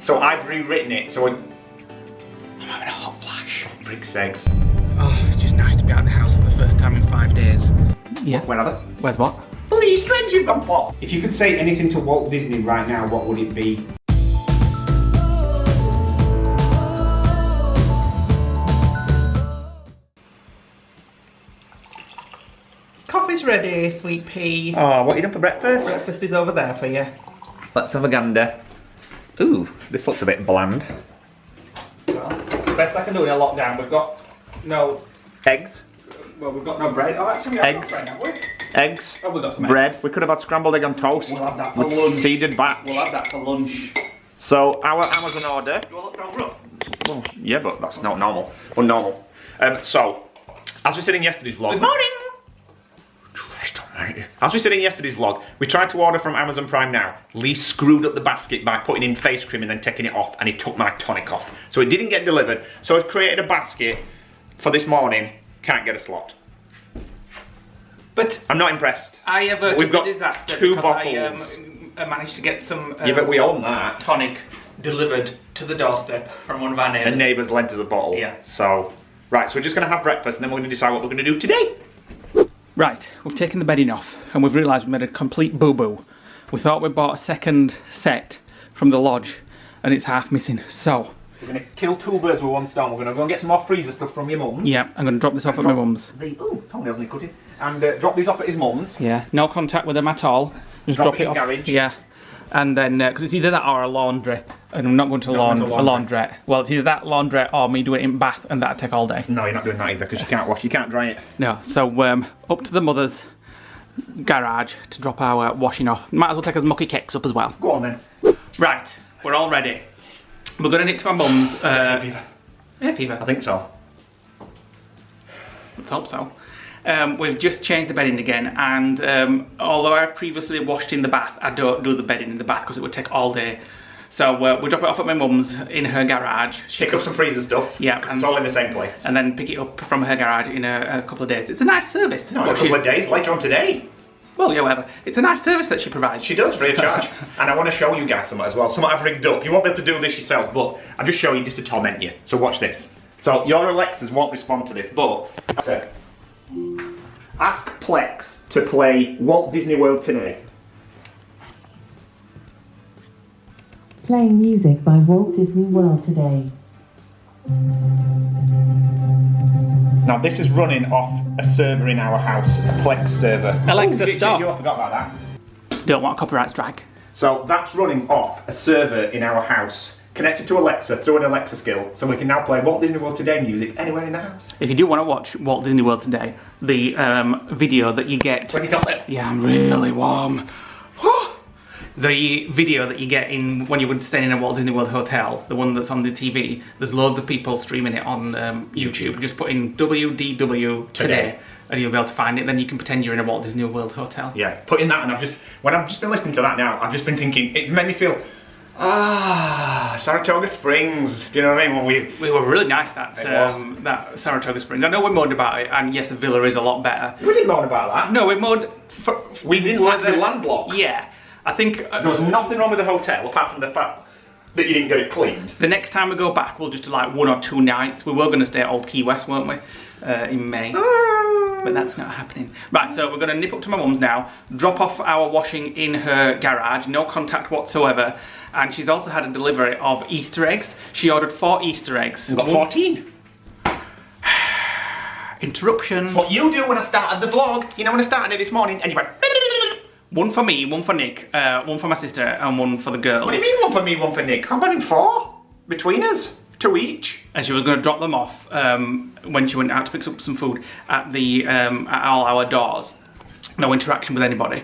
So I've rewritten it, so I'm having a hot flash. For frig's sakes. Oh, it's just nice to be out of the house for the first time in 5 days. Yeah. Where are they? Where's what? Please, Easter you've gone for. If you could say anything to Walt Disney right now, what would it be? Coffee's ready, sweet pea. Oh, what are you done for breakfast? Breakfast is over there for you. Let's have a gander. Ooh, this looks a bit bland. Well, best I can do in a lockdown. We've got no Eggs. Well, we've got no bread. Oh, actually, we have Eggs. got bread, have we? Eggs. Oh, we've got some bread. We could have had scrambled egg on toast. We'll have that for with lunch. Seeded batch. We'll have that for lunch. So, our Amazon order. You want to look rough? Well, yeah, but that's not normal. Unnormal. So, as we said in yesterday's vlog. Good morning! As we said in yesterday's vlog, we tried to order from Amazon Prime Now. Lee screwed up the basket by putting in face cream and then taking it off, and he took my tonic off. So it didn't get delivered. So I've created a basket for this morning. Can't get a slot. But I'm not impressed. I averted We've got the disaster 2 because bottles. I managed to get some Yeah, but we own that. tonic delivered to the doorstep from one of our neighbours. A neighbour's lent us a bottle. Yeah. So, right, so we're just going to have breakfast and then we're going to decide what we're going to do today. Right, we've taken the bedding off and we've realised we made a complete boo-boo. We thought we bought a second set from the lodge and it's half missing, so... We're going to kill 2 birds with 1 stone. We're going to go and get some more freezer stuff from your mum's. Yeah, I'm going to drop this off at my mum's. Oh, toenails need cutting. And drop these off at his mum's. Yeah, no contact with them at all. Just drop it in off. garage. Yeah, and then, because it's either that or a laundry. And I'm not going to a laundrette. Well, it's either that laundrette or me doing it in bath and that'd take all day. No, you're not doing that either because you can't wash, you can't dry it. No, so up to the mother's garage to drop our washing off. Might as well take us mucky cakes up as well. Go on then. Right, we're all ready. We're going to nip to my mum's. Fever. Hay fever? I think so. Let's hope so. We've just changed the bedding again, and although I've previously washed in the bath, I don't do the bedding in the bath because it would take all day. So we drop it off at my mum's in her garage. Pick up some freezer stuff. Yeah, it's all in the same place. And then pick it up from her garage in a couple of days. It's a nice service. No, a couple of days later on today. Well, yeah, whatever. It's a nice service that she provides. She does, free of charge. And I want to show you guys something as well. Something I've rigged up. You won't be able to do this yourself, but I'll just show you just to torment you. So watch this. So your Alexas won't respond to this, but ask Plex to play Walt Disney World today. Playing music by Walt Disney World today. Now this is running off a server in our house, a Plex server. Alexa, stop. I forgot about that. Don't want a copyright strike. So that's running off a server in our house, connected to Alexa through an Alexa skill, so we can now play Walt Disney World Today music anywhere in the house. If you do want to watch Walt Disney World Today, the video that you get... When you got it. Yeah, I'm really warm. The video that you get in when you're staying in a Walt Disney World hotel, the one that's on the TV, there's loads of people streaming it on YouTube. Just put in WDW Today and you'll be able to find it. Then you can pretend you're in a Walt Disney World hotel. Yeah, put in that, and when I've just been listening to that now, I've just been thinking, it made me feel, Saratoga Springs. Do you know what I mean? When we were really nice that Saratoga Springs. I know we moaned about it, and yes, the villa is a lot better. We didn't moan about that. No, we moaned. We didn't like the landlocked. Yeah. I think there was nothing wrong with the hotel apart from the fact that you didn't get it cleaned. The next time we go back, we'll just do like 1 or 2 nights. We were going to stay at Old Key West, weren't we? In May. But that's not happening. Right, so we're going to nip up to my mum's now, drop off our washing in her garage, no contact whatsoever. And she's also had a delivery of Easter eggs. She ordered 4 Easter eggs. We've got 14. Interruption. It's what you do when I started the vlog. You know, when I started it this morning, and you went... 1 for me, 1 for Nick, 1 for my sister, and 1 for the girls. What do you mean 1 for me, 1 for Nick? I'm having 4 between us, 2 each. And she was going to drop them off when she went out to pick up some food at at all our doors. No interaction with anybody.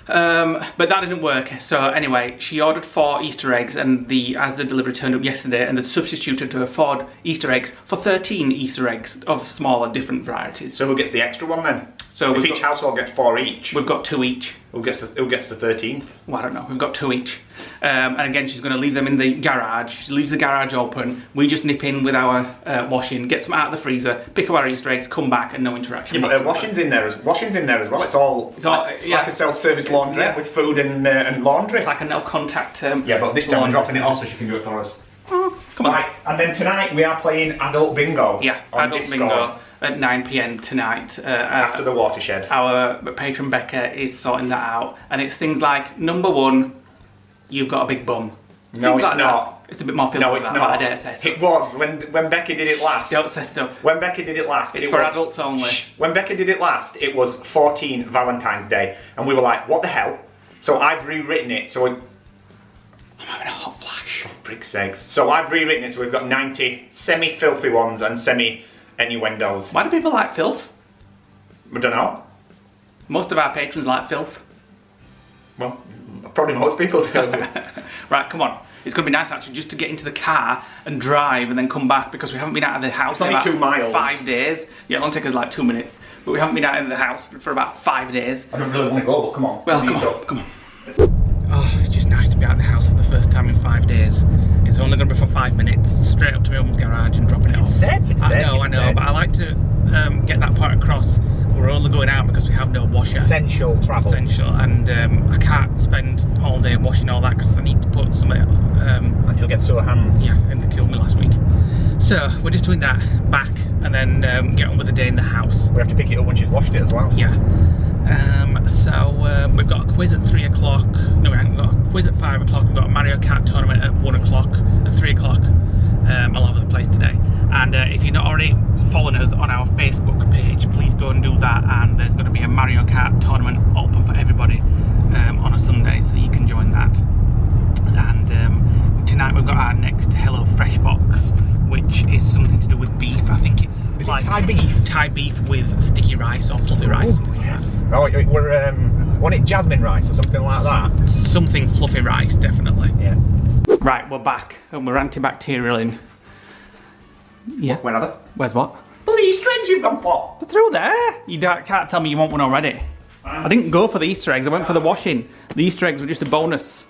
But that didn't work. So anyway, she ordered 4 Easter eggs, and as the delivery turned up yesterday, and they substituted her 4 Easter eggs for 13 Easter eggs of smaller, different varieties. So who gets the extra one then? So if each household gets 4 each, we've got 2 each. who gets the 13th? Well, I don't know. We've got 2 each. And again, she's going to leave them in the garage. She leaves the garage open. We just nip in with our washing, get some out of the freezer, pick up our Easter eggs, come back, and no interaction. Yeah, but washing's in there as well. It's like a self-service laundrette with food and laundry. It's like a no contact. Yeah, but this time I'm dropping it off so she can do it for us. Come on. Right, and then tonight we are playing Adult Bingo. Yeah, on Adult Discord. Bingo at 9 PM tonight. After the watershed. Our patron Becca is sorting that out, and it's things like number 1, you've got a big bum. No, Things it's like not. That. It's a bit more filthy. No, it's than not. That, but I dare say It was when Becky did it last. Don't say stuff. When Becky did it last, It's for adults only. When Becky did it last, it was 14 Valentine's Day, and we were like, "What the hell?" So I've rewritten it. So I'm having a hot flash. For frick's sakes. So I've rewritten it. So we've got 90 semi-filthy ones and semi-innuendos. Why do people like filth? I don't know. Most of our patrons like filth. Well, probably most people do. Right, come on. It's going to be nice actually just to get into the car and drive and then come back because we haven't been out of the house It's only in about 2 miles. 5 days. Yeah, it'll only take us like 2 minutes. But we haven't been out of the house for about 5 days. I don't really want to go, but come on. Well, come on. Oh, it's just nice to be out of the house for the first time in 5 days. It's only going to be for 5 minutes, straight up to my mum's garage and dropping it off. I know, but I like to get that part across. We're only going out because we have no washer. Essential travel. Essential, and I can't spend all day washing all that because I need to put some. And you'll get sore hands. Yeah, and they killed me last week. So we're just doing that back, and then get on with the day in the house. We have to pick it up when she's washed it as well. Yeah. So we've got a quiz at 3 o'clock. No, we haven't got a quiz at 5 o'clock. We've got a Mario Kart tournament at 1 o'clock. At 3 o'clock, all over the place today. And if you're not already following us on our Facebook page, please go and do that. And there's going to be a Mario Kart tournament open for everybody on a Sunday, so you can join that. And tonight we've got our next Hello Fresh box, which is something to do with beef. I think it's like Thai beef? Thai beef with sticky rice or fluffy rice. Yes. Oh, we're want it jasmine rice or something like that. Something fluffy rice, definitely. Yeah. Right, we're back and we're antibacterialing. Yeah. Where are they? Where's what? Bloody Easter eggs you've gone for. They're through there. You can't tell me you want one already. I didn't go for the Easter eggs. I went for the washing. The Easter eggs were just a bonus.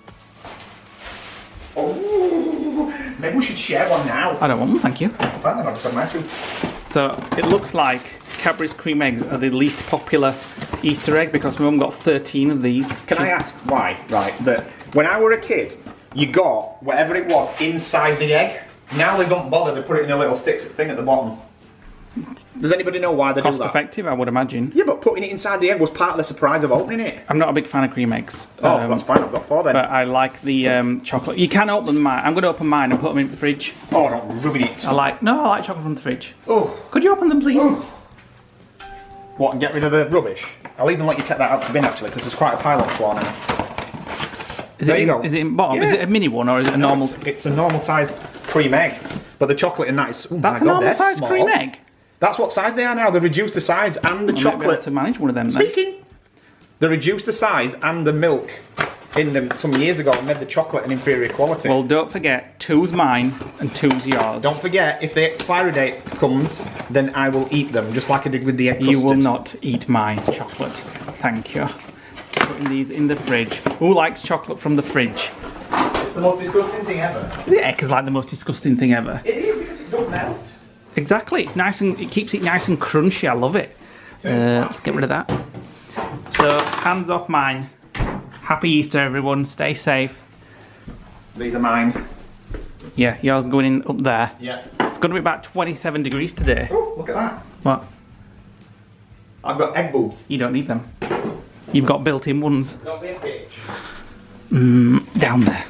Oh, maybe we should share one now. I don't want one, thank you. Fine, I'll just have mine too. So it looks like Cadbury's cream eggs are the least popular Easter egg because my mum got 13 of these. Can I ask why? Right, that when I were a kid, you got whatever it was inside the egg. Now they don't bother, they put it in a little stick thing at the bottom. Does anybody know why they do that? Cost effective, I would imagine. Yeah, but putting it inside the egg was part of the surprise of opening it. I'm not a big fan of cream eggs. Oh, that's fine, I've got 4 then. But I like the chocolate. You can open mine. I'm going to open mine and put them in the fridge. Oh, don't ruin it. I like chocolate from the fridge. Oh. Could you open them, please? Oh. What, and get rid of the rubbish? I'll even let you take that out the bin actually, because there's quite a pile on the floor now. Is it in bottom? Yeah. Is it a mini one or is it a normal? It's a normal sized cream egg, but the chocolate in that is. Oh That's my a God, normal they're size small. cream egg. That's what size they are now. They've reduced the size and the I might be able chocolate. to manage one of them then. Speaking, they reduced the size and the milk in them some years ago and made the chocolate an inferior quality. Well, don't forget, 2's mine and 2's yours. Don't forget, if the expiry date comes, then I will eat them, just like I did with the egg custard. You will not eat my chocolate. Thank you. Putting these in the fridge. Who likes chocolate from the fridge? It's the most disgusting thing ever. The egg is like the most disgusting thing ever. It is because it don't melt. Exactly. It's nice and it keeps it nice and crunchy. I love it. Let's get rid of that. So hands off mine. Happy Easter, everyone. Stay safe. These are mine. Yeah, yours going in up there. Yeah. It's going to be about 27 degrees today. Oh, look at that. What? I've got egg boobs. You don't need them. You've got built-in ones. Don't be a bitch. Down there.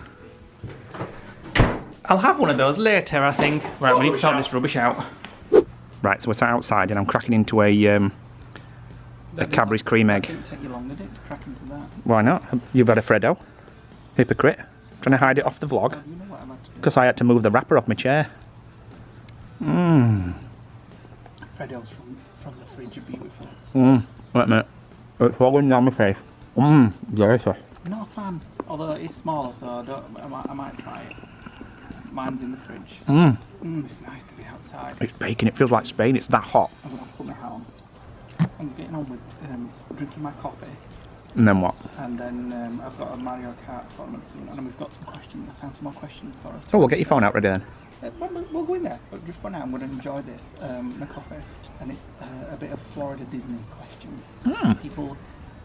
I'll have one of those later, I think. Right, we need to sort this rubbish out. Right, so we're sat outside and I'm cracking into a Cadbury's cream egg. It didn't take you long, did it, to crack into that? Why not? You've had a Freddo. Hypocrite. Trying to hide it off the vlog. You know what I'm actually... Because I had to move the wrapper off my chair. Freddos from the fridge are beautiful. Wait a minute. It's falling down my face. Delicious. I'm not a fan, although it's smaller, so I might try it. Mine's in the fridge. It's nice to be outside. It's baking. It feels like Spain. It's that hot. I'm going to put my hat on. I'm getting on with drinking my coffee, And then what? and then I've got a Mario Kart tournament soon, and we've got some questions. I found some more questions for us. Oh, we'll get your phone out ready then. We'll go in there, but just for now, I'm going to enjoy this, my coffee, and it's a bit of Florida Disney questions. People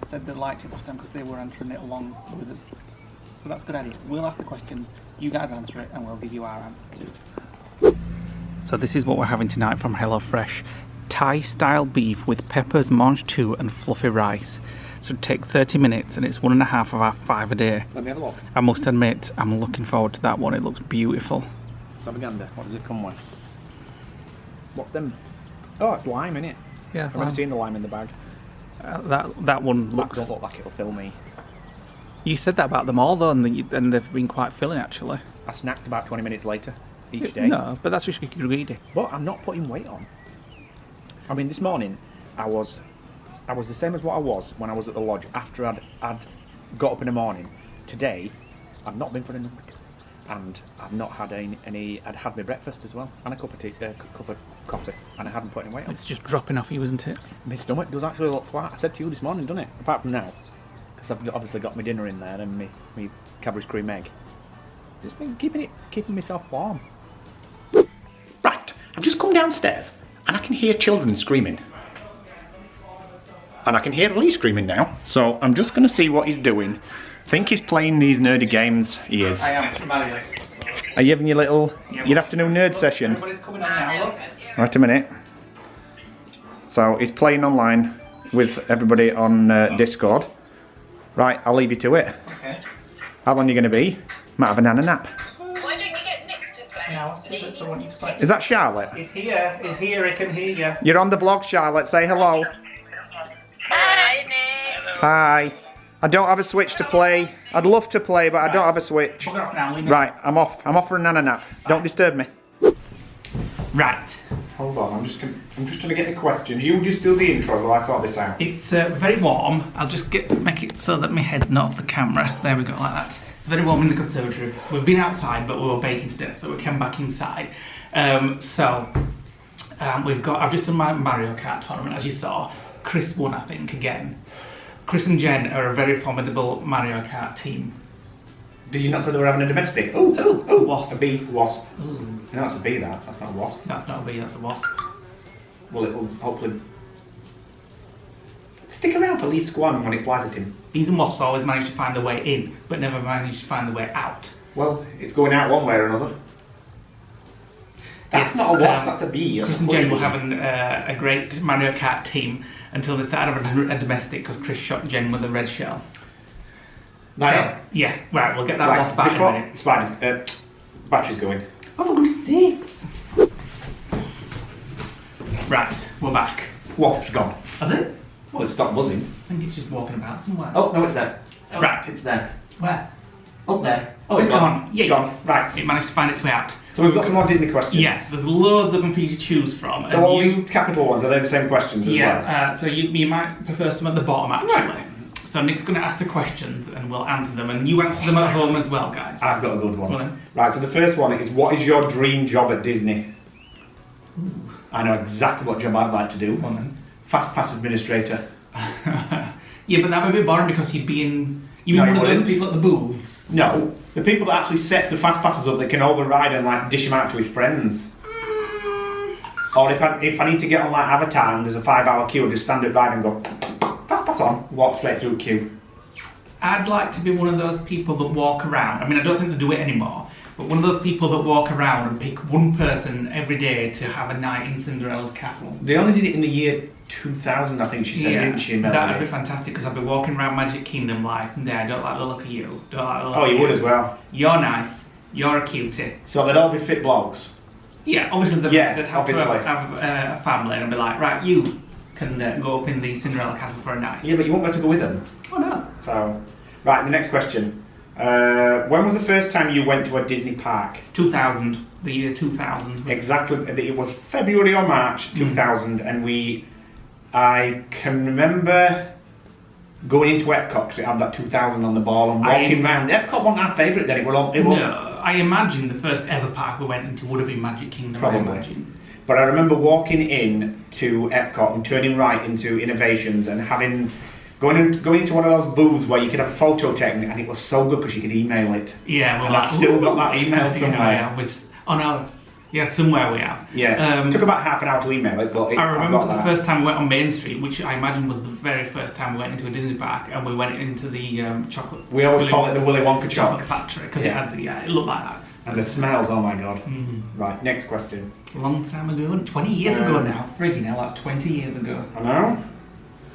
said they liked it last time because they were answering it along with us. So that's a good idea. We'll ask the questions, you guys answer it, and we'll give you our answer too. So this is what we're having tonight from HelloFresh. Thai-style beef with peppers, mange tout, and fluffy rice. Should take 30 minutes, and it's 1.5 of our 5 a day. Let me have a look. I must admit, I'm looking forward to that one. It looks beautiful. Sabaganda, what does it come with? What's them? Oh, it's lime, innit? Yeah, I've never seen the lime in the bag. that one That looks. don't look like it'll fill me. You said that about them all though, and they've been quite filling actually. I snacked about 20 minutes later each day. No, but that's just because you're greedy. But I'm not putting weight on. I mean, this morning I was the same as what I was when I was at the lodge after I'd got up in the morning. Today, I've not been for a number, and I've not had any. I'd had my breakfast as well, and a cup of tea, cup of coffee, and I hadn't put any weight on. It's just dropping off you, isn't it? My stomach does actually look flat. I said to you this morning, doesn't it? Apart from now, because I've obviously got my dinner in there and my Cadbury's cream egg. Just been keeping myself warm. Right, I've just come downstairs and I can hear children screaming. And I can hear Lee screaming now, so I'm just going to see what he's doing. I think he's playing these nerdy games. He is. I am, Mario. Are you having your afternoon nerd session? Everybody's coming on now, look. Right, a minute. So he's playing online with everybody on Discord. Right, I'll leave you to it. Okay. How long are you going to be? Might have a nana nap. Why don't you get Nick to play? Now, I want you to play. Is that Charlotte? He's here, he can hear you. You're on the blog, Charlotte. Say hello. Hi, Nick. Hi. I don't have a Switch to play. I'd love to play, but I don't have a Switch. Bugger off now, Lee. Right, I'm off. I'm off for a nana nap. Don't disturb me. Right. Hold on, I'm just trying to get the questions. You just do the intro while I sort this out. It's very warm. I'll just make it so that my head's not off the camera. There we go, like that. It's very warm in the conservatory. We've been outside, but we were baking today, so we came back inside. I've just done my Mario Kart tournament, as you saw. Chris won, I think, again. Chris and Jen are a very formidable Mario Kart team. Did you not say they were having a domestic? Oh, Wasp. A bee, wasp. Ooh, No, that's a bee, that's not a wasp. that's not a bee, that's a wasp. Well, it will hopefully stick around for Lee Squan when it flies at him. Bees and wasps always manage to find their way in, but never manage to find their way out. Well, it's going out one way or another. That's Yes, not a wasp, that's a bee. Chris and Jen were having a great Mario Kart team until they started having a domestic because Chris shot Jen with a red shell. Right. Yeah, right, we'll get that wasp back in a minute. Spiders, battery's going. Oh, for goodness sakes! Right, we're back. Wasp's gone. Has it? Well, it stopped buzzing. I think it's just walking about somewhere. Oh, no, it's there. Right. It's there. Where? Up there. Oh, it's gone. Yeah, Gone. Right. it managed to find its way out. So we've got some more Disney questions. Yes, there's loads of them for you to choose from. So and all these capital ones, are they the same questions as well? Yeah, so you might prefer some at the bottom actually. So Nick's going to ask the questions and we'll answer them, and you answer them at home as well, guys. I've got a good one. Go on then. Right, so the first one is, what is your dream job at Disney? I know exactly what job I'd like to do. Go on then. Fast Pass Administrator. Yeah, but that would be a bit boring because you'd be in. You'd be No, one you of those wouldn't. people at the booths. No, the people that actually sets the Fast Passes up, they can override and like dish them out to his friends. Or if I need to get on like Avatar and there's a 5-hour queue, I'll just stand at ride and go, Fast Pass on, walk straight through queue. I'd like to be one of those people that walk around. I mean, I don't think they do it anymore, but one of those people that walk around and pick one person every day to have a night in Cinderella's castle. They only did it in the year 2000, I think she said, didn't she, Melody? That'd be fantastic because I'd be walking around Magic Kingdom like, I don't like the look of you. Don't like the look Oh, of you would as well. You're nice. You're a cutie. So they'd all be fit blogs. Yeah, obviously they'd Yeah, have obviously. to have a family and be like, right, you can go up in the Cinderella castle for a night. Yeah, but you won't be able to go with them. Oh no. So, right, the next question. When was the first time you went to a Disney park? 2000, the year 2000. Exactly, it was February or March 2000, and I can remember going into Epcot because it had that 2000 on the ball and walking around. Epcot wasn't our favourite then, No, I imagine the first ever park we went into would have been Magic Kingdom. Probably. I imagine. But I remember walking in to Epcot and turning right into Innovations and going into one of those booths where you could have a photo taken, and it was so good because you could email it. Yeah, well, And I've still got that email somewhere. Somewhere we have. Yeah, took about half an hour to email it, but I remember the first time we went on Main Street, which I imagine was the very first time we went into a Disney park, and we went into the chocolate. We always call it the Willy Wonka chocolate factory because it looked like that. And the smells, oh my god. Right, next question. Long time ago, 20 years ago now. Freaking hell, that's 20 years ago. I know.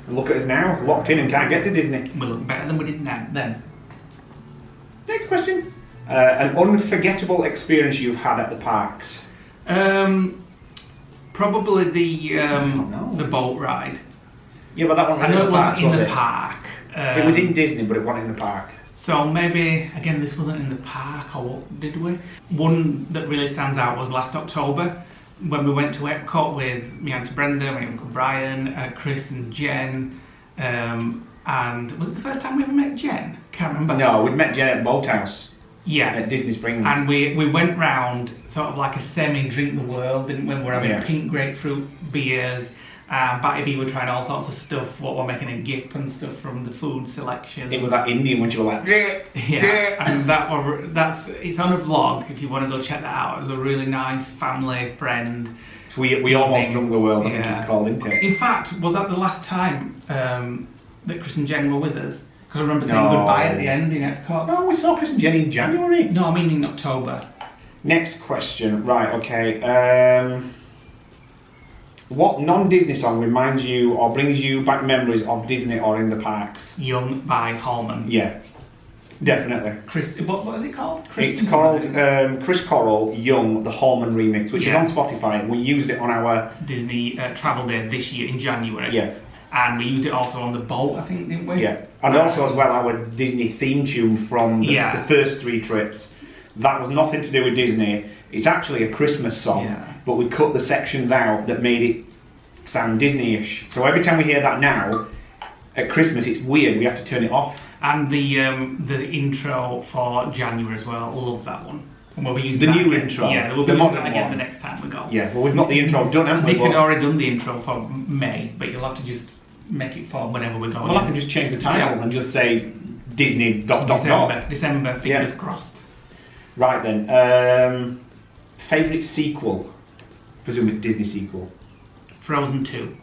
And look at us now, locked in and can't get to Disney. We look better than we did then. Next question. An unforgettable experience you've had at the parks? Probably the boat ride. Yeah, but that one I know it wasn't in the park. It was in Disney, but it wasn't in the park. So maybe, again, this wasn't in the park, or what did we? One that really stands out was last October, when we went to Epcot with my Auntie Brenda, my Uncle Brian, Chris and Jen, and was it the first time we ever met Jen? Can't remember. No, we'd met Jen at Boathouse. Yeah. At Disney Springs. And we went round sort of like a semi-drink the world, didn't we? We were having pink grapefruit beers, Batty B were trying all sorts of stuff, what we're making a gip and stuff from the food selection. It was that Indian when you were like, and it's on a vlog if you want to go check that out. It was a really nice family friend. So we almost drunk the world, I think it's called, isn't it? In fact, was that the last time that Chris and Jen were with us? Because I remember saying goodbye at the end in Epcot. No, we saw Chris and Jen in January. No, I mean in October. Next question. Right, okay. What non-Disney song reminds you or brings you back memories of Disney or in the parks? Young by Hallman. Yeah, definitely. What is it called? It's called Chris Correll, Young, the Hallman remix, which is on Spotify, and we used it on our Disney Travel Day this year in January. Yeah. And we used it also on the boat, I think, didn't we? Yeah, and also as well our Disney theme tune from the first 3 trips. That was nothing to do with Disney. It's actually a Christmas song, but we cut the sections out that made it sound Disney-ish. So every time we hear that now, at Christmas, it's weird. We have to turn it off. And the intro for January as well. I love that one. Well, we used the new intro. Yeah, we'll be using that again the next time we go. Yeah, well, we've got the intro done, haven't we? Nick had already done the intro for May, but you'll have to just make it for whenever we go. Well, I can just change the title and just say Disney ... December, fingers crossed. Right then, favourite sequel? Presume it's Disney sequel. Frozen 2.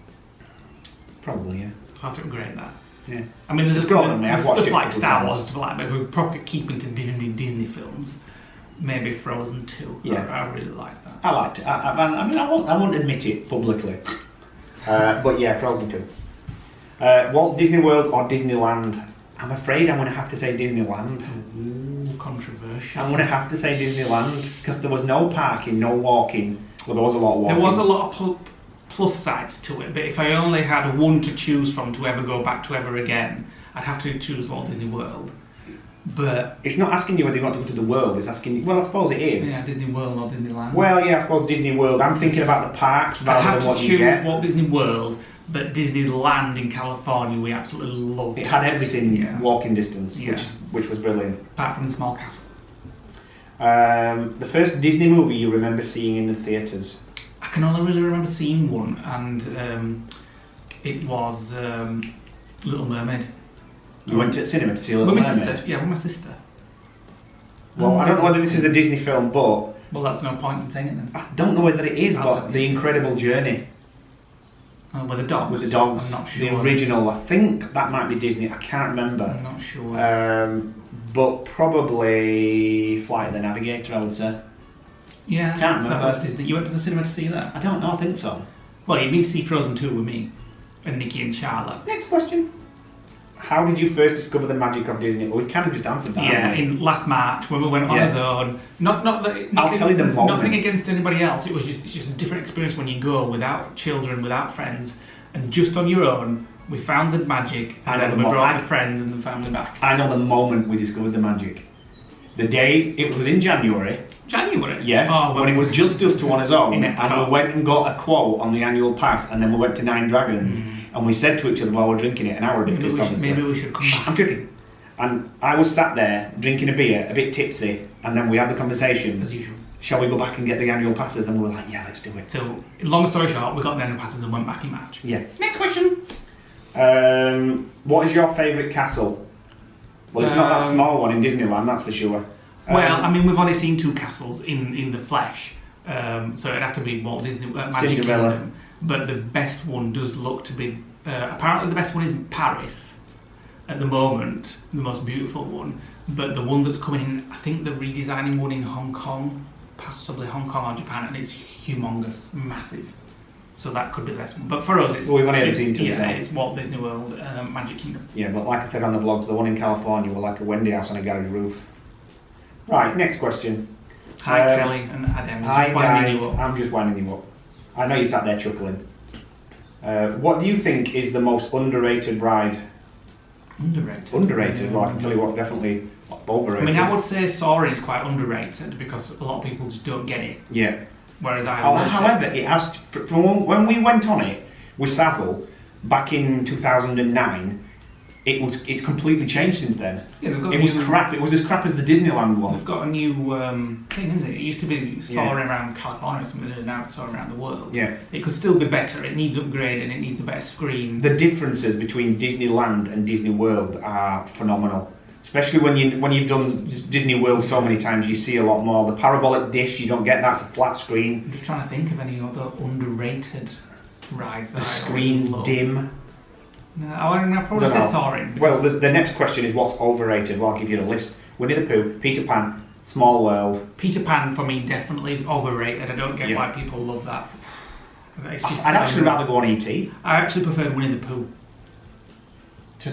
Probably, yeah. I thought it was great, that. Yeah. I mean, there's stuff like Star Wars, stuff like that, but if we're probably keeping to Disney films, maybe Frozen 2. Yeah. I really liked that. I liked it. I mean, I won't admit it publicly. But yeah, Frozen 2. Walt Disney World or Disneyland? I'm afraid I'm going to have to say Disneyland. Ooh, controversial. I'm going to have to say Disneyland because there was no parking, no walking. Well, there was a lot of walking. There was a lot of plus sides to it, but if I only had one to choose from to ever go back to ever again, I'd have to choose Walt Disney World. But it's not asking you whether you want to go to the world, it's asking you, well, I suppose it is. Yeah, Disney World or Disneyland. Well, yeah, I suppose Disney World. I'm thinking about the parks rather than what you get. I'd have to choose Walt Disney World, but Disneyland in California we absolutely loved. It had everything walking distance, which was brilliant. Apart from the small castle. The first Disney movie you remember seeing in the theatres? I can only really remember seeing one, and it was Little Mermaid. You went to the cinema to see Little Mermaid? With my sister. Well, I don't know whether this is a Disney film, but... Well, that's no point in saying it then. I don't know whether it is, but The Incredible Journey. With the dogs? With the dogs. I'm not sure. The original, I think that might be Disney, I can't remember. I'm not sure. But probably Flight of the Navigator, I would say. Yeah, can't remember. That was Disney. You went to the cinema to see that? I don't know, I think so. Well, you've been to see Frozen 2 with me, and Nikki and Charlotte. Next question. How did you first discover the magic of Disney? Well, we kind of just answered that. Yeah, in last March when we went on our own. I'll tell you the moment. Nothing against anybody else. It's just a different experience when you go without children, without friends, and just on your own. We found the magic, and then we brought the friends and the family back. I know the moment we discovered the magic. The day, it was in January. January? Yeah, when it was just us two on his own, and we went and got a quote on the annual pass, and then we went to Nine Dragons, and we said to each other while we were drinking it, and I were ridiculous, obviously. Maybe we should come back. I'm drinking. And I was sat there, drinking a beer, a bit tipsy, and then we had the conversation. As usual. shall we go back and get the annual passes? And we were like, yeah, let's do it. So, long story short, we got the annual passes and went back in March. Yeah. Next question. What is your favourite castle? Well, it's not that small one in Disneyland, that's for sure. Well, I mean, we've only seen 2 castles in the flesh, so it'd have to be Walt Disney Magic Cinderella. Kingdom. But the best one does look to be. Apparently, the best one is in Paris at the moment, the most beautiful one. But the one that's coming in, I think they're redesigning one in Hong Kong, possibly Hong Kong or Japan, and it's humongous, massive. So that could be the best one. But for us, it's Well, we've only ever seen 2. yeah, so. it's Walt Disney World Magic Kingdom. Yeah, but like I said on the vlogs, the one in California were like a Wendy house on a garage roof. Right, next question. Hi Kelly and Adam. Hi Just winding guys, you up. I'm just winding you up. I know you sat there chuckling. What do you think is the most underrated ride? Underrated. Underrated? Well, I can tell you what's definitely I overrated. mean, I would say Soaring is quite underrated because a lot of people just don't get it. Yeah. Whereas I Oh, loved however, it has, from when we went on it with Sazzle back in 2009, it's completely changed since then. Yeah, they've got It a was new- crap. It was as crap as the Disneyland one. They've got a new thing, isn't it? It used to be soaring around California or something, and now it's soaring around the world. Yeah. It could still be better. It needs upgrading. It needs a better screen. The differences between Disneyland and Disney World are phenomenal. Especially when you've done Disney World so many times, you see a lot more. The parabolic dish, you don't get that. It's a flat screen. I'm just trying to think of any other underrated rides. The that I screen's love. dim. No, I'll probably Dunno. say Soaring. Well, the next question is what's overrated. Well, I'll give you the list. Winnie the Pooh, Peter Pan, Small World. Peter Pan for me definitely is overrated. I don't get Yeah. why people love that. It's just I'd actually rather go on E.T. I actually prefer Winnie the Pooh.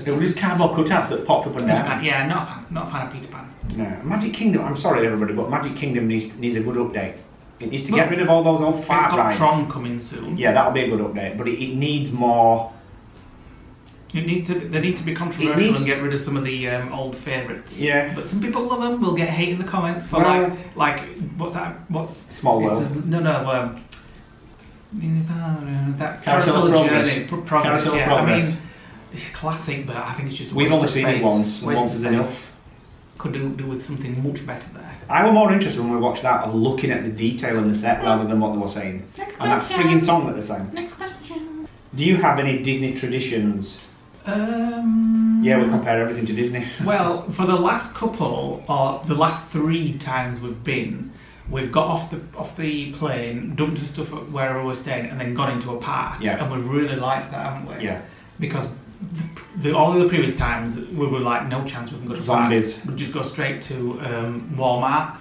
There were these cardboard cutouts that popped up and Peter down. Pan, yeah, not a fan of Peter Pan. No, Magic Kingdom, I'm sorry everybody, but Magic Kingdom needs a good update. It needs to get rid of all those old It's fart got rides. Tron coming soon. Yeah, that'll be a good update, but it needs more. They need to be controversial needs- and get rid of some of the old favourites. Yeah. But some people love them. We'll get hate in the comments for Well- like what's that? What's Small it's World. No. That Carousel of Progress. Journey. Progress. Carousel of Yeah, Progress. I mean, it's classic, but I think it's just. a We've waste only of seen it space. once, and Waste once of is space. enough. Could do with something much better there. I was more interested when we watched that of looking at the detail in the set rather than what they were saying. Next And that question. frigging song that they sang. Next question. Do you have any Disney traditions? Yeah, we compare everything to Disney. Well, for the last couple, or the last 3 times we've been, we've got off the plane, dumped the stuff at where we were staying, and then gone into a park. Yeah. And we've really liked that, haven't we? Yeah. Because all of the previous times we were like, no chance we can go to Zombies. park. We'd just go straight to Walmart.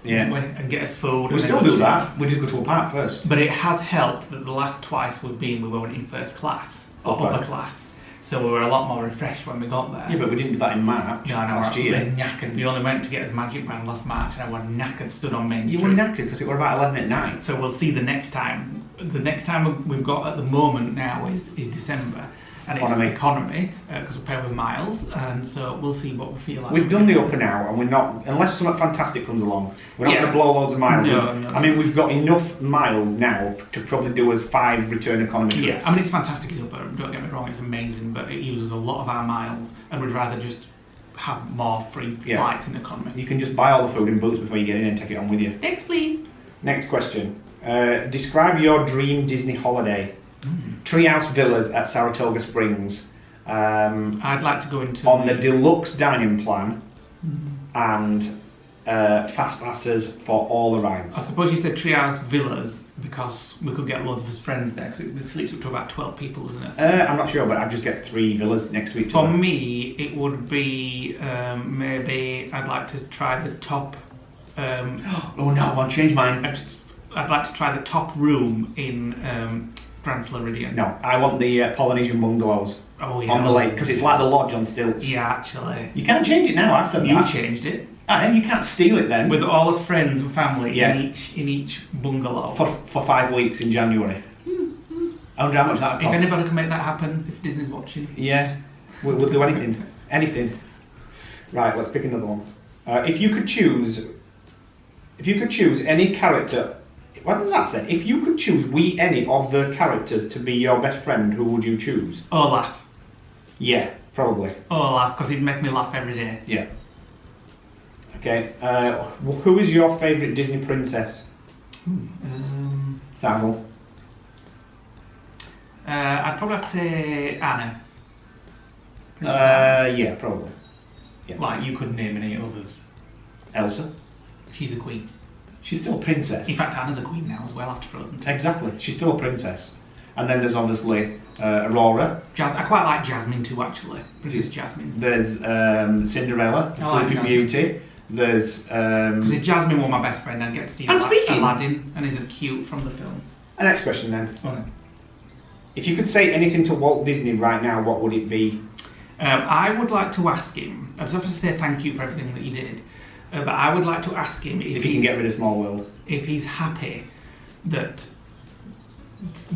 Yeah. And get us food. We and still then do go that. We just go to a park first. But it has helped that the last twice we've been, we went in first class or Okay. upper class. So we were a lot more refreshed when we got there. Yeah, but we didn't do that in March No, I know, last we're year. absolutely knackered. We only went to get us Magic Band last March and I was knackered, stood on Main You Street. were knackered because it were about 11 at night. So we'll see the next time. The next time we've got at the moment now is December. And Economy. it's economy, because we're paying with miles, and so we'll see what we feel like. We've done the up and out, and we're not, unless something fantastic comes along, we're not Yeah. going to blow loads of miles. No. I mean, we've got enough miles now to probably do us 5 return economy Yeah, trips. I mean it's fantastic, it's up there, don't get me wrong, it's amazing, but it uses a lot of our miles, and we'd rather just have more free Yeah. flights in economy. You can just buy all the food in Boots before you get in and take it on with you. Next, please. Next question. Describe your dream Disney holiday. Treehouse Villas at Saratoga Springs. I'd like to go into On the deluxe dining plan and fast passes for all the rides. I suppose you said Treehouse Villas because we could get loads of his friends there, because it sleeps up to about 12 people, isn't it? I'm not sure, but I'd just get 3 villas next to each For other. me, it would be maybe I'd like to try the top. Oh no, I'll change mine. I'd like to try the top room in Grand Floridian. No, I want the Polynesian bungalows Oh yeah. on the lake because it's like the lodge on stilts. Yeah, actually. You can't change it now. I've said You that. changed it You can't steal it then. with all his friends and family Yeah. in each bungalow. for 5 weeks in January. I wonder how much that If costs. anybody can make that happen, if Disney's watching. Yeah, we'll do anything. Anything. Right, let's pick another one. If you could choose any character, what does that say? If you could choose any of the characters to be your best friend, who would you choose? Okay. Who is your favourite Disney princess? Sazzle. I'd probably have to say Anna. Yeah, probably. Yeah. Like, you couldn't name any others. Elsa. She's a queen. She's still a princess. In fact, Anna's a queen now as well after Frozen 2. Exactly. She's still a princess. And then there's obviously Aurora. I quite like Jasmine too, actually. Princess Jasmine. There's Cinderella, I like Sleeping Beauty. There's Because if Jasmine were my best friend, I'd get to see Aladdin, and isn't cute from the film. Next question then. Okay. If you could say anything to Walt Disney right now, what would it be? I would like to ask him. I just have to say thank you for everything that you did. But I would like to ask him If he can get rid of Small World. If he's happy that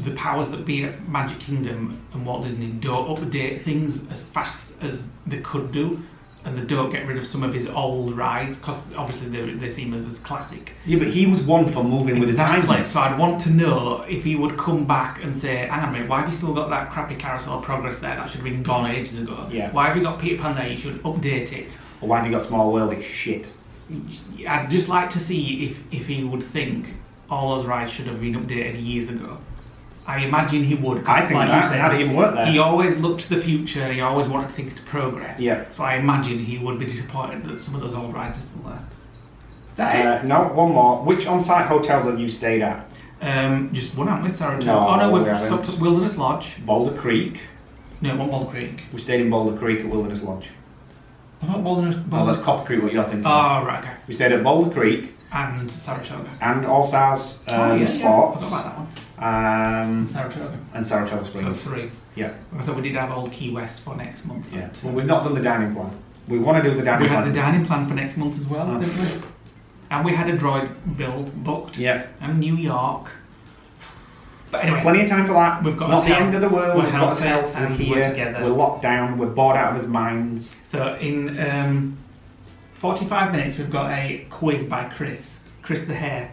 the powers that be at Magic Kingdom and Walt Disney don't update things as fast as they could do, and they don't get rid of some of his old rides, because obviously they seem as classic. Yeah, but he was one for moving with the timeless. So I'd want to know if he would come back and say, hang on a minute, why have you still got that crappy Carousel of Progress there? That should have been gone ages ago. Yeah. Why have you got Peter Pan there? You should update it. Or why have you got Small World? It's shit. I'd just like to see if he would think all those rides should have been updated years ago. I imagine he would. I think like that had him work there. He always looked to the future. He always wanted things to progress. Yeah. So I imagine he would be disappointed that some of those old rides are still there. Is that it? No, one more. Which on-site hotels have you stayed at? Just one, haven't we? Saratoga. No, we we've haven't. stopped at Wilderness Lodge. Boulder Creek. No, not Boulder Creek. We stayed in Boulder Creek at Wilderness Lodge. I thought Wilderness. Oh, that's Copper Creek, what you're thinking. Oh, right, okay. We stayed at Boulder Creek. And Saratoga. And All Stars Sports. I forgot about that one. Saratoga. And Saratoga So Springs. 3. Yeah. So we did have Old Key West for next month. Yeah. but, Well, we've not done the dining plan. We want to do the dining we plan. had the dining plan for next month as well, didn't we? And we had a droid build booked. Yeah. And New York. But anyway, Plenty of time for that. We've got it's not us the health. end of the world. We're We've got us healthy health. We're and here. we're together. We're locked down. We're bored out of his minds. So in 45 minutes we've got a quiz by Chris the Hare.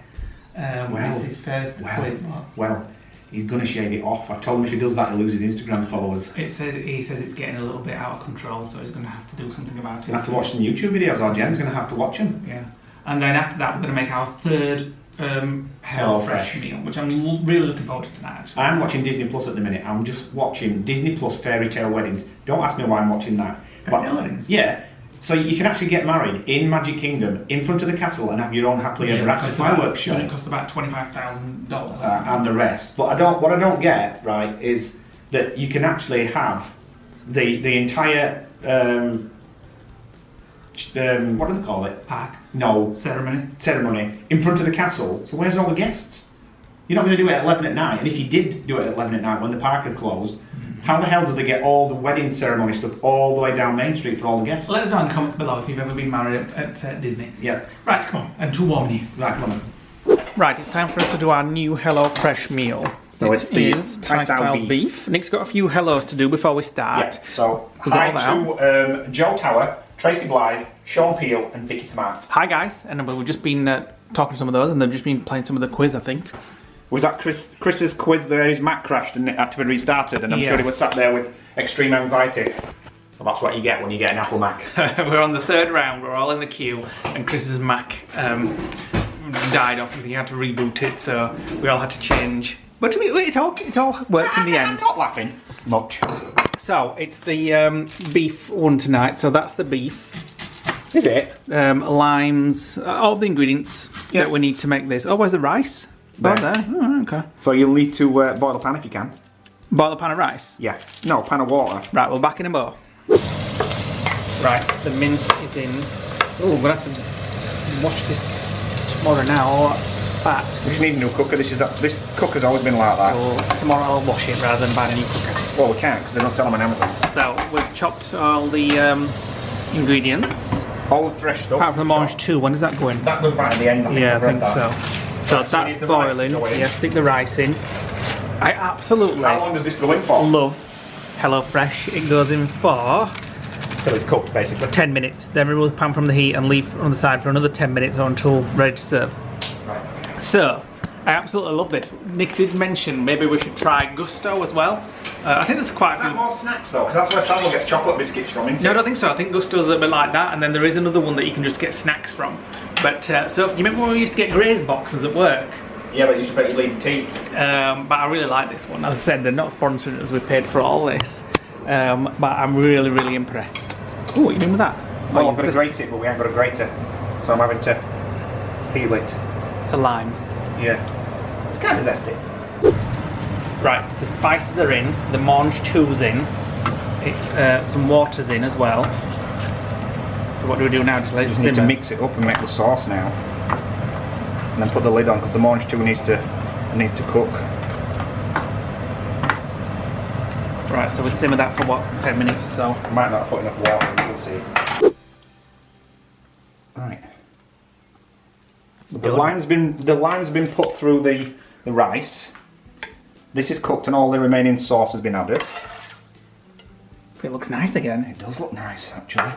This is his first quiz. Well, he's going to shave it off. I've told him if he does that, he'll lose his Instagram followers. He says it's getting a little bit out of control, so he's going to have to do something about it. He'll have to watch some YouTube videos, or Jen's going to have to watch them. Yeah. And then after that, we're going to make our third Hello Fresh meal, which I'm really looking forward to tonight, actually. I'm watching Disney Plus at the minute. I'm just watching Disney Plus Fairy Tale Weddings. Don't ask me why I'm watching that. Fairy Tale Weddings? Yeah. So you can actually get married in Magic Kingdom, in front of the castle, and have your own happily ever after fireworks show. It costs about $25,000. And the rest. But what I don't get, right, is that you can actually have the entire what do they call it? Park. No. Ceremony in front of the castle. So where's all the guests? You're not going to do it at 11 at night. And if you did do it at 11 at night when the park had closed, how the hell do they get all the wedding ceremony stuff all the way down Main Street for all the guests? Let us know in the comments below if you've ever been married at Disney. Yeah. Right, come on. And too warm you. Right, come on. Right, it's time for us to do our new Hello Fresh meal. So it is Thai-style beef. Nick's got a few hellos to do before we start. Yeah, so We've got hi all that to Joe Tower, Tracy Blythe, Sean Peel and Vicky Smart. Hi guys, and we've just been talking to some of those, and they've just been playing some of the quiz, I think. Was that Chris's quiz there? His Mac crashed and it had to be restarted, and I'm sure he was sat there with extreme anxiety. Well, that's what you get when you get an Apple Mac. We're on the third round, we're all in the queue, and Chris's Mac died or something. He had to reboot it, so we all had to change. But it all worked in the end. I'm not laughing much. So it's the beef one tonight. So that's the beef. Is it? Limes, all the ingredients that we need to make this. Oh, where's the rice? There. Oh, there. Oh, okay. So you'll need to boil a pan if you can. Boil a pan of rice? Yeah. No, pan of water. Right, we'll back in a bowl. Right, the mince is in. Oh, we're going to have to wash this tomorrow now. All that fat. We just need a new cooker. This cooker's always been like that. So tomorrow I'll wash it rather than buy a new cooker. Well, we can't because they don't sell them on Amazon. So we've chopped all the ingredients. All the fresh stuff. Apart from the orange too. When does that go in? That goes right at the end. I think so. So Right, so you that's need the rice to boiling. go in. Yeah, stick the rice in. I absolutely How long does this go in for? love HelloFresh. It goes in for Till it's cooked, basically. 10 minutes. Then remove the pan from the heat and leave on the side for another 10 minutes or until ready to serve. Right. So I absolutely love this. Nick did mention maybe we should try Gusto as well. I think there's quite a few. more snacks though? Because that's where Samuel gets chocolate biscuits from, isn't it? No, I don't think so. I think Gusto's a bit like that, and then there is another one that you can just get snacks from. But so you remember when we used to get Graze boxes at work? Yeah, but you should bet you leave tea. But I really like this one. As I said, they're not sponsoring us. We paid for all this, but I'm really, really impressed. Oh, what are you doing with that? Well, I've got to grate it, but we haven't got a grater, so I'm having to peel it. A lime. Yeah, it's kind of zesty. Right, the spices are in, the mange 2's in, some water's in as well. So what do we do now? Just let it Just simmer? need to mix it up and make the sauce now, and then put the lid on because the mange 2 needs to cook. Right, so we simmer that for what, 10 minutes or so? I might not put enough water in, we'll see. Right. The lime's been put through the rice. This is cooked and all the remaining sauce has been added. It looks nice again. It does look nice, actually.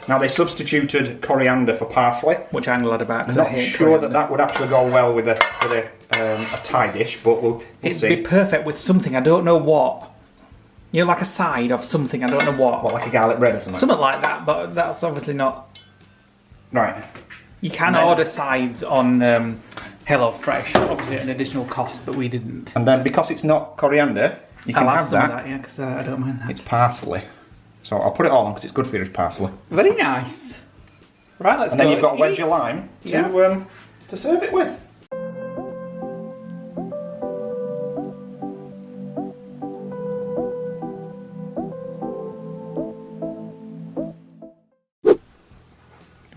Now they substituted coriander for parsley. Which I'm glad about. I'm not sure that would actually go well with a Thai dish, but we'll It'd see. be perfect with something, I don't know what. You know, like a side of something, I don't know what. What, like a garlic bread or something? Something like that, but that's obviously not. Right. You can order sides on HelloFresh, obviously at an additional cost, but we didn't. And then because it's not coriander, you can I'll have some that. of that, yeah, because I don't mind that. It's parsley. So I'll put it all on because it's good for you as parsley. Very nice. Right, let's And go. then you've got a wedge eat. of lime Yeah. to serve it with.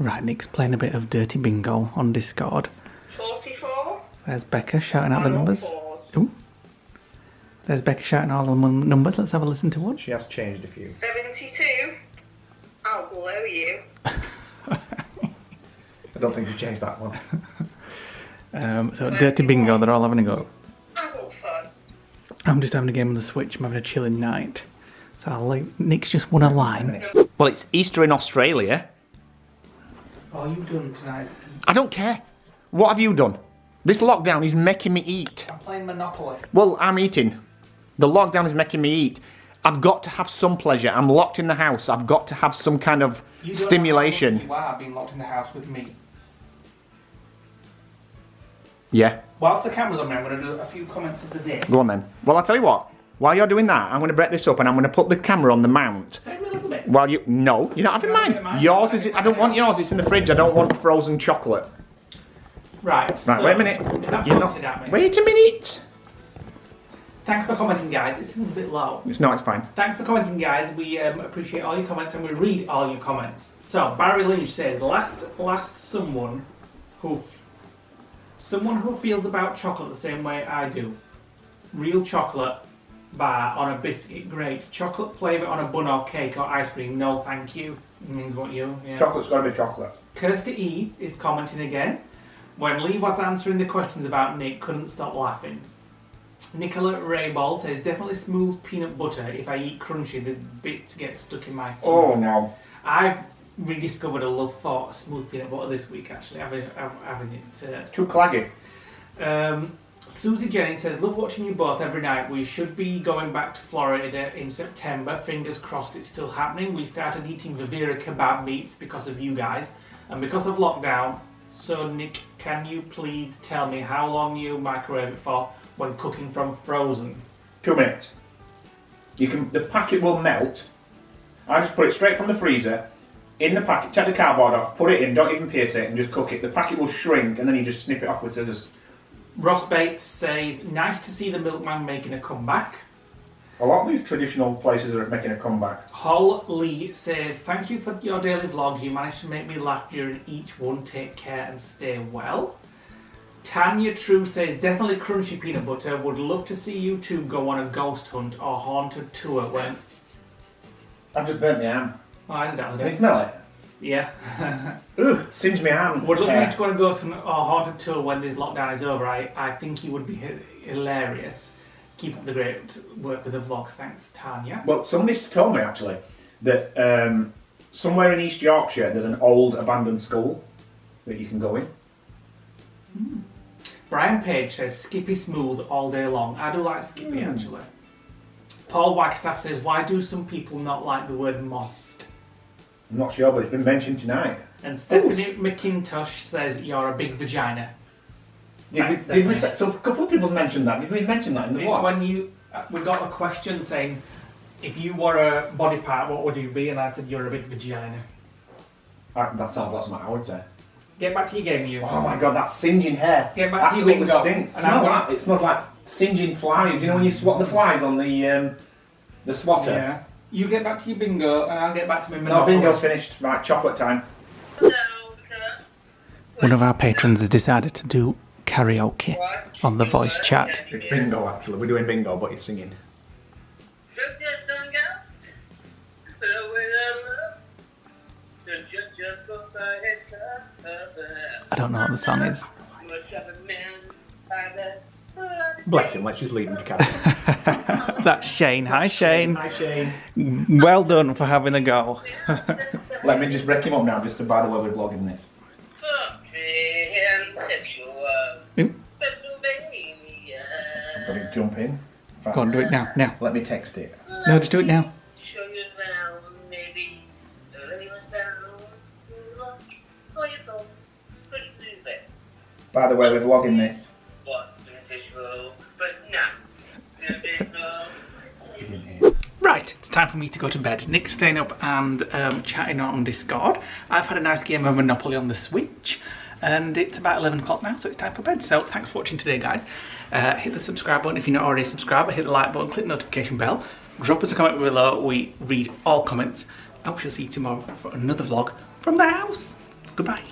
Right, Nick's playing a bit of dirty bingo on Discord. 44. There's Becca shouting out the And all numbers. fours. Ooh. There's Becca shouting out all the numbers. Let's have a listen to one. She has changed a few. 72. I'll blow you. I don't think she changed that one. So dirty bingo, they're all having a go. Adult fun. I'm just having a game on the Switch. I'm having a chilling night. So I'll leave. Nick's just won a line. Well, it's Easter in Australia. What have you done tonight? I don't care. What have you done? This lockdown is making me eat. I'm playing Monopoly. Well, I'm eating. The lockdown is making me eat. I've got to have some pleasure. I'm locked in the house. I've got to have some kind of stimulation. You are being locked in the house with me. Yeah, Whilst the camera's on me, I'm going to do a few comments of the day. go on then. Well, I'll tell you what. While you're doing that, I'm going to break this up and I'm going to put the camera on the mount. Save me a little bit. While you... No, you're not having mine. Yours is... I don't want yours. It's in the fridge. I don't want frozen chocolate. Right, so, Right, wait a minute. Is that You're pointed at me? Wait a minute. Thanks for commenting, guys. It seems a bit low. It's fine. Thanks for commenting, guys. We appreciate all your comments and we read all your comments. So Barry Lynch says, last someone who feels about chocolate the same way I do. Real chocolate bar on a biscuit, great. Chocolate flavour on a bun or cake or ice cream, no thank you. Means what you? Yeah. Chocolate's got to be chocolate. Kirsty E is commenting again. When Lee was answering the questions about Nick, couldn't stop laughing. Nicola Rayball says, definitely smooth peanut butter. If I eat crunchy, the bits get stuck in my teeth. Oh, no. I've rediscovered a love for smooth peanut butter this week, actually. Having it. Too claggy. Susie Jennings says, love watching you both every night. We should be going back to Florida in September. Fingers crossed it's still happening. We started eating Vivera kebab meat because of you guys and because of lockdown. So Nick, can you please tell me how long you microwave it for when cooking from frozen? 2 minutes. The packet will melt. I just put it straight from the freezer in the packet, take the cardboard off, put it in, don't even pierce it and just cook it. The packet will shrink and then you just snip it off with scissors. Ross Bates says, nice to see the milkman making a comeback. A lot of these traditional places are making a comeback. Hull Lee says, thank you for your daily vlogs. You managed to make me laugh during each one. Take care and stay well. Tanya True says, definitely crunchy peanut butter. Would love to see you two go on a ghost hunt or haunted tour when... I've just burnt my arm. Oh, I did that. Can you smell it? Yeah. Ugh, singed my arm. Would love you to go on a ghost hunt or haunted tour when this lockdown is over. I think he would be hilarious. Keep up the great work with the vlogs. Thanks, Tanya. Well, somebody told me actually that somewhere in East Yorkshire there's an old abandoned school that you can go in. Brian Page says Skippy smooth all day long. I do like Skippy actually. Paul Wagstaff says, why do some people not like the word moist? I'm not sure, but it's been mentioned tonight. And Stephanie McIntosh says, you're a big vagina. Did we so a couple of people mentioned that. Did we mention that in the It's vlog? when we got a question saying, if you were a body part, what would you be? And I said, you're a big vagina. That sounds like something I would say. Get back to your game, you. Oh my god, that's singeing hair. Get back to your Absolutely bingo. stinks. And It smells like singeing flies. You know when you swat the flies on the swatter? Yeah. You get back to your bingo, and I'll get back to my No, Monopoly. bingo's finished. Right, chocolate time. One of our patrons has decided to do karaoke on the voice chat. It's bingo actually. We're doing bingo, but he's singing. I don't know what the song is. Bless him, let's just leave him to carry on. That's Shane. Hi, Shane. Hi, Shane. Well done for having a go. Let me just break him up now, just to by the way we're vlogging this. Oop. I've got to jump in. Go on, do it now. Now. Let me text it. No, just do it now. By the way, we're vlogging this. Right, it's time for me to go to bed. Nick's staying up and chatting on Discord. I've had a nice game of Monopoly on the Switch, and it's about 11 o'clock now, so it's time for bed. So thanks for watching today, guys. Hit the subscribe button if you're not already a subscriber, hit the like button, click the notification bell, drop us a comment below. We read all comments, and we shall see you tomorrow for another vlog from the house. Goodbye.